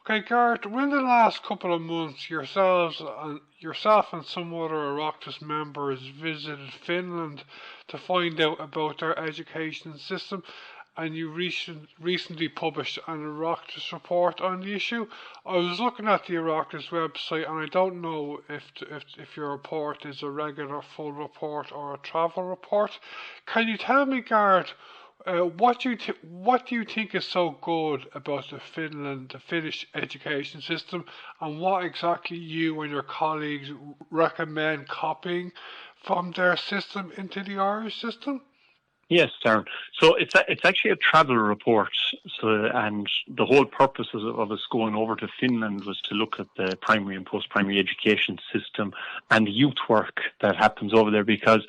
Okay, Gareth, in the last couple of months, yourself and some other Oireachtas members visited Finland to find out about their education system, and you recently published an Oireachtas report on the issue. I was looking at the Oireachtas website, and I don't know if your report is a regular full report or a travel report. Can you tell me, Gareth, what do you think is so good about the Finnish education system, and what exactly you and your colleagues recommend copying from their system into the Irish system? Yes, Darren. So it's actually a travel report. And the whole purpose of us going over to Finland was to look at the primary and post-primary education system and the youth work that happens over there, because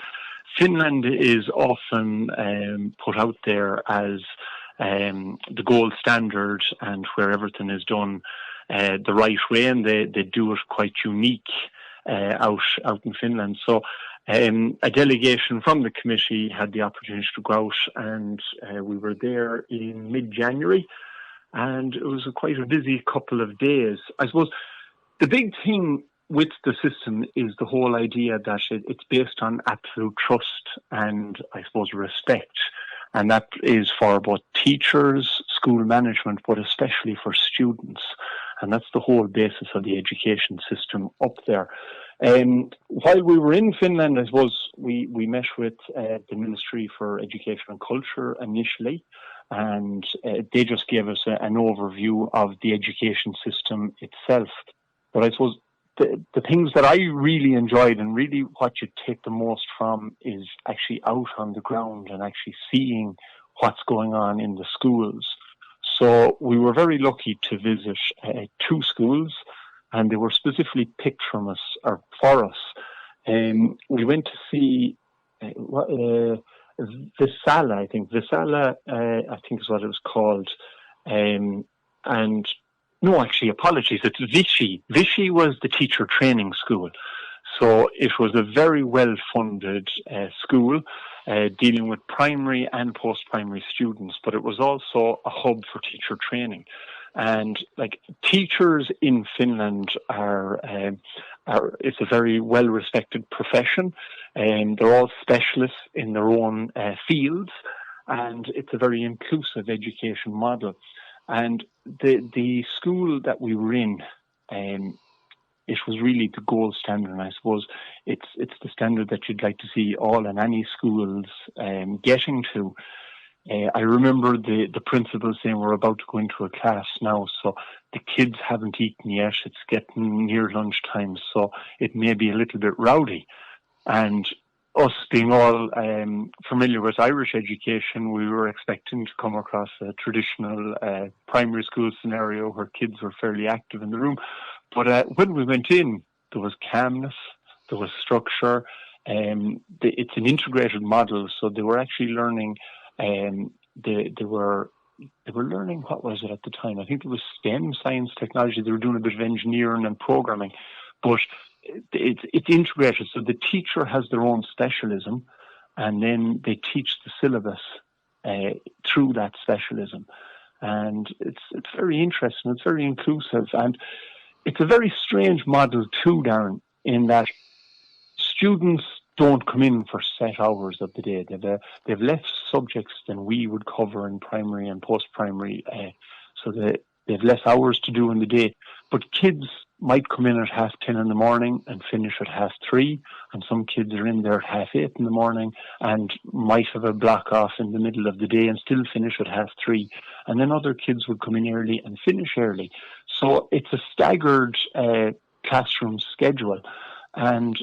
Finland is often put out there as the gold standard and where everything is done the right way, and they do it quite unique out in Finland. So a delegation from the committee had the opportunity to go out, and we were there in mid-January, and it was quite a busy couple of days. I suppose the big thing with the system is the whole idea that it's based on absolute trust and, I suppose, respect. And that is for both teachers, school management, but especially for students. And that's the whole basis of the education system up there. While we were in Finland, I suppose we met with the Ministry for Education and Culture initially, and they just gave us an overview of the education system itself. But I suppose the things that I really enjoyed, and really what you take the most from, is actually out on the ground and actually seeing what's going on in the schools. So we were very lucky to visit 2 schools, and they were specifically picked for us. We went to see Visala, I think. Visala, I think is what it was called. And no, actually, apologies. It's Vichy. Vichy was the teacher training school. So it was a very well-funded school dealing with primary and post-primary students, but it was also a hub for teacher training. And like, teachers in Finland it's a very well-respected profession, and they're all specialists in their own fields, and it's a very inclusive education model. And the school that we were in, it was really the gold standard, and I suppose it's the standard that you'd like to see all and any schools getting to. I remember the principal saying, we're about to go into a class now, so the kids haven't eaten yet, it's getting near lunchtime, so it may be a little bit rowdy. And us being all familiar with Irish education, we were expecting to come across a traditional primary school scenario where kids were fairly active in the room. But when we went in, there was calmness, there was structure. It's an integrated model, so they were actually learning. They were learning, what was it at the time? I think it was STEM, science, technology. They were doing a bit of engineering and programming, but it's integrated. So the teacher has their own specialism, and then they teach the syllabus through that specialism. And it's very interesting. It's very inclusive, and it's a very strange model too, Darren, in that students don't come in for set hours of the day. They've less subjects than we would cover in primary and post-primary, so they've less hours to do in the day. But kids might come in at 10:30 in the morning and finish at 3:30, and some kids are in there at 8:30 in the morning and might have a block off in the middle of the day and still finish at 3:30. And then other kids would come in early and finish early. So it's a staggered classroom schedule, and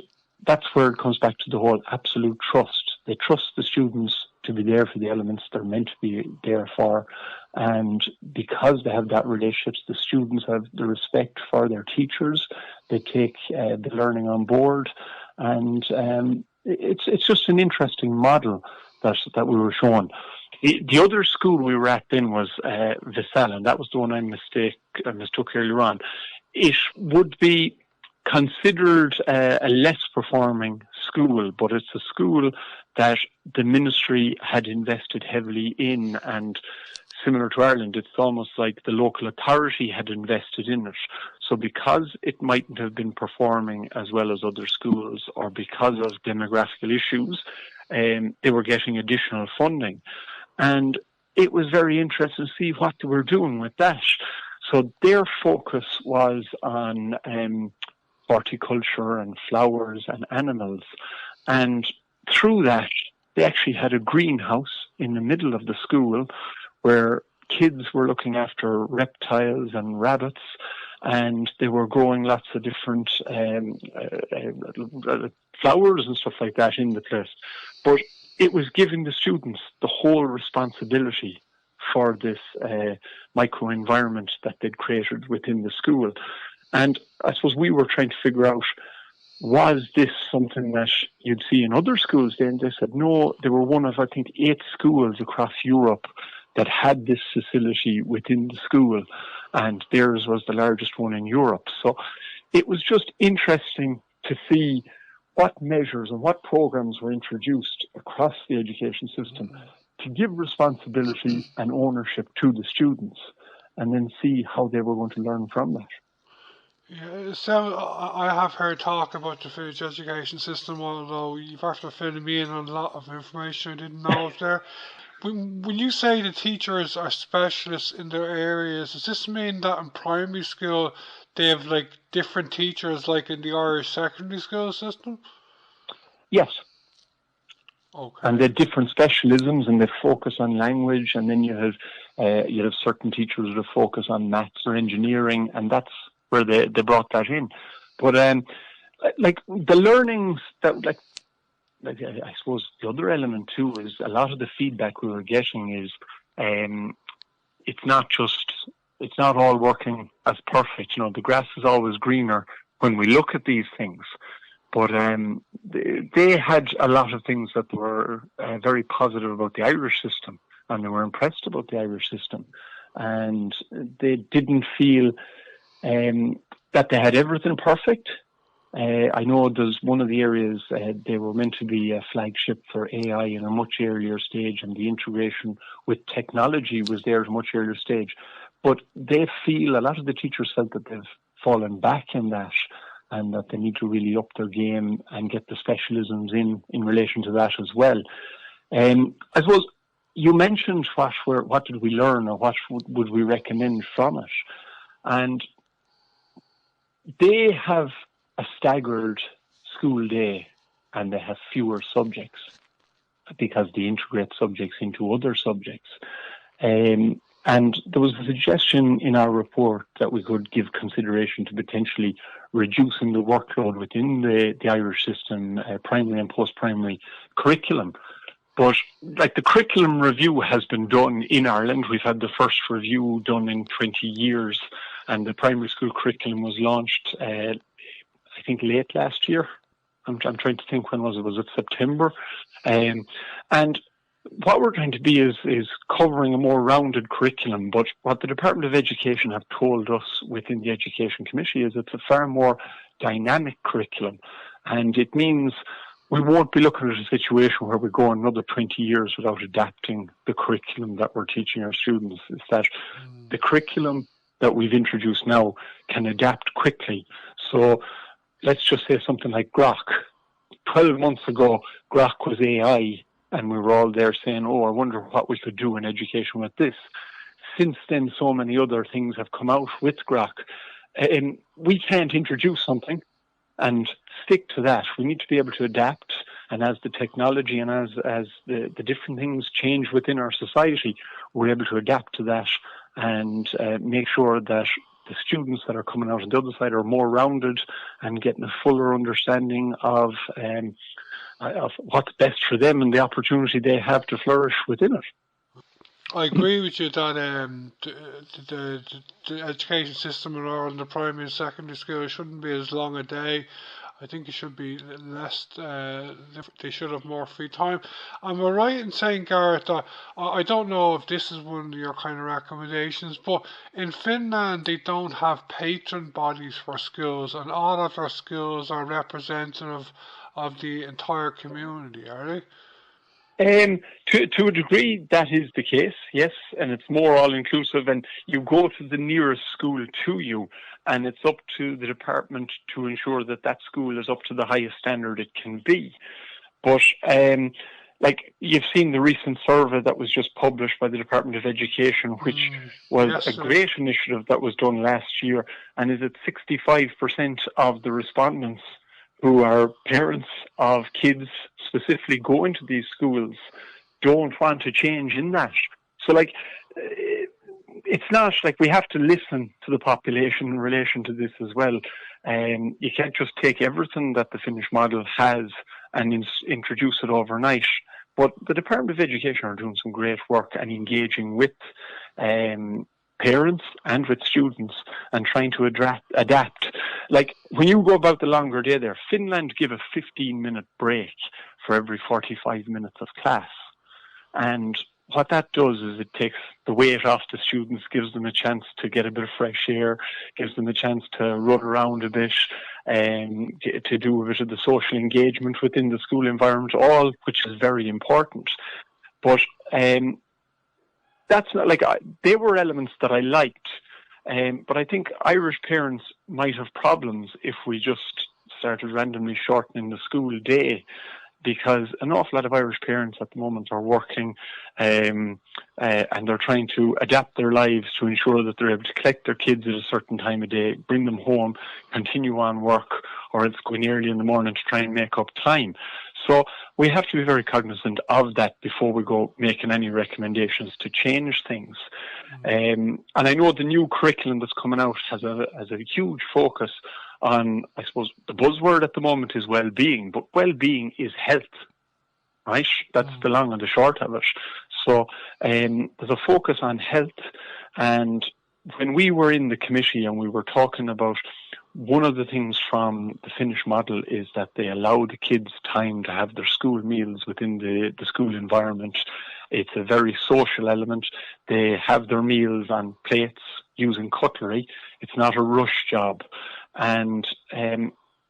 that's where it comes back to the whole absolute trust. They trust the students to be there for the elements they're meant to be there for. And because they have that relationship, the students have the respect for their teachers. They take the learning on board. And it's just an interesting model that we were shown. The other school we were at then was Visala, and that was the one I mistook earlier on. It would be considered a less performing school, but it's a school that the ministry had invested heavily in, and similar to Ireland. It's almost like the local authority had invested in it. So because it mightn't have been performing as well as other schools, or because of demographical issues, they were getting additional funding. And it was very interesting to see what they were doing with that. So their focus was on horticulture and flowers and animals. And through that, they actually had a greenhouse in the middle of the school where kids were looking after reptiles and rabbits, and they were growing lots of different flowers and stuff like that in the place. But it was giving the students the whole responsibility for this microenvironment that they'd created within the school. And I suppose we were trying to figure out, was this something that you'd see in other schools? Then they said no, they were one of, I think, 8 schools across Europe that had this facility within the school, and theirs was the largest one in Europe. So it was just interesting to see what measures and what programs were introduced across the education system to give responsibility and ownership to the students, and then see how they were going to learn from that. Yeah, so I have heard talk about the Finnish education system, although you've have to fill me in on a lot of information I didn't know of there. When you say the teachers are specialists in their areas, does this mean that in primary school they have like different teachers like in the Irish secondary school system? Yes. Okay. And they're different specialisms, and they focus on language, and then you have certain teachers that focus on maths or engineering, and that's where they brought that in. But like the learnings that I suppose the other element too is a lot of the feedback we were getting is it's not all working as perfect. You know, the grass is always greener when we look at these things. But they had a lot of things that were very positive about the Irish system, and they were impressed about the Irish system, and they didn't feel that they had everything perfect. I know there's one of the areas they were meant to be a flagship for AI in a much earlier stage, and the integration with technology was there at a much earlier stage. But they feel, a lot of the teachers felt that they've fallen back in that, and that they need to really up their game and get the specialisms in relation to that as well. I suppose you mentioned what did we learn, or what would we recommend from it? And they have a staggered school day, and they have fewer subjects because they integrate subjects into other subjects. And there was a suggestion in our report that we could give consideration to potentially reducing the workload within the Irish system, primary and post-primary curriculum. But like the curriculum review has been done in Ireland. We've had the first review done in 20 years, and the primary school curriculum was launched, I think, late last year. I'm trying to think, when was it? Was it September? And what we're trying to be is covering a more rounded curriculum. But what the Department of Education have told us within the Education Committee is it's a far more dynamic curriculum. And it means we won't be looking at a situation where we go another 20 years without adapting the curriculum that we're teaching our students. It's that the curriculum that we've introduced now can adapt quickly. So let's just say something like Grok. 12 months ago, Grok was AI, and we were all there saying, oh, I wonder what we could do in education with this. Since then, so many other things have come out with Grok. And we can't introduce something and stick to that. We need to be able to adapt, and as the technology and as the different things change within our society, we're able to adapt to that and make sure that the students that are coming out on the other side are more rounded and getting a fuller understanding of what's best for them and the opportunity they have to flourish within it. I agree with you that the education system in Ireland, the primary and secondary school, shouldn't be as long a day. I think it should be less, they should have more free time. Am I right in saying, Gareth, that I don't know if this is one of your kind of recommendations, but in Finland they don't have patron bodies for schools, and all of their schools are representative of the entire community, are they? To a degree, that is the case, yes, and it's more all-inclusive, and you go to the nearest school to you, and it's up to the department to ensure that that school is up to the highest standard it can be. But, like, you've seen the recent survey that was just published by the Department of Education, which was a great initiative that was done last year, and is at 65% of the respondents who are parents of kids specifically going to these schools don't want to change in that. So, like, it's not like we have to listen to the population in relation to this as well. You can't just take everything that the Finnish model has and introduce it overnight. But the Department of Education are doing some great work and engaging with parents and with students and trying to adapt. Like, when you go about the longer day there, Finland give a 15-minute break for every 45 minutes of class. And what that does is it takes the weight off the students, gives them a chance to get a bit of fresh air, gives them a chance to run around a bit, to do a bit of the social engagement within the school environment, all which is very important. But that's not like they were elements that I liked, but I think Irish parents might have problems if we just started randomly shortening the school day, because an awful lot of Irish parents at the moment are working and they're trying to adapt their lives to ensure that they're able to collect their kids at a certain time of day, bring them home, continue on work, or it's going early in the morning to try and make up time. So we have to be very cognizant of that before we go making any recommendations to change things. And I know the new curriculum that's coming out has a huge focus on, I suppose, the buzzword at the moment is well-being, but well-being is health, right? That's the long and the short of it. So there's a focus on health, and when we were in the committee and we were talking about one of the things from the Finnish model is that they allow the kids time to have their school meals within the school environment. It's a very social element. They have their meals on plates using cutlery. It's not a rush job. And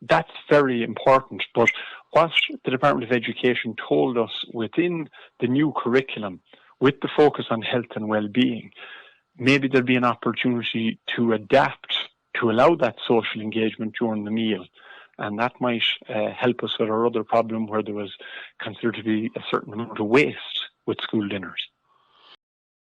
that's very important. But what the Department of Education told us within the new curriculum, with the focus on health and well-being, maybe there'll be an opportunity to adapt to allow that social engagement during the meal. And that might help us with our other problem where there was considered to be a certain amount of waste with school dinners.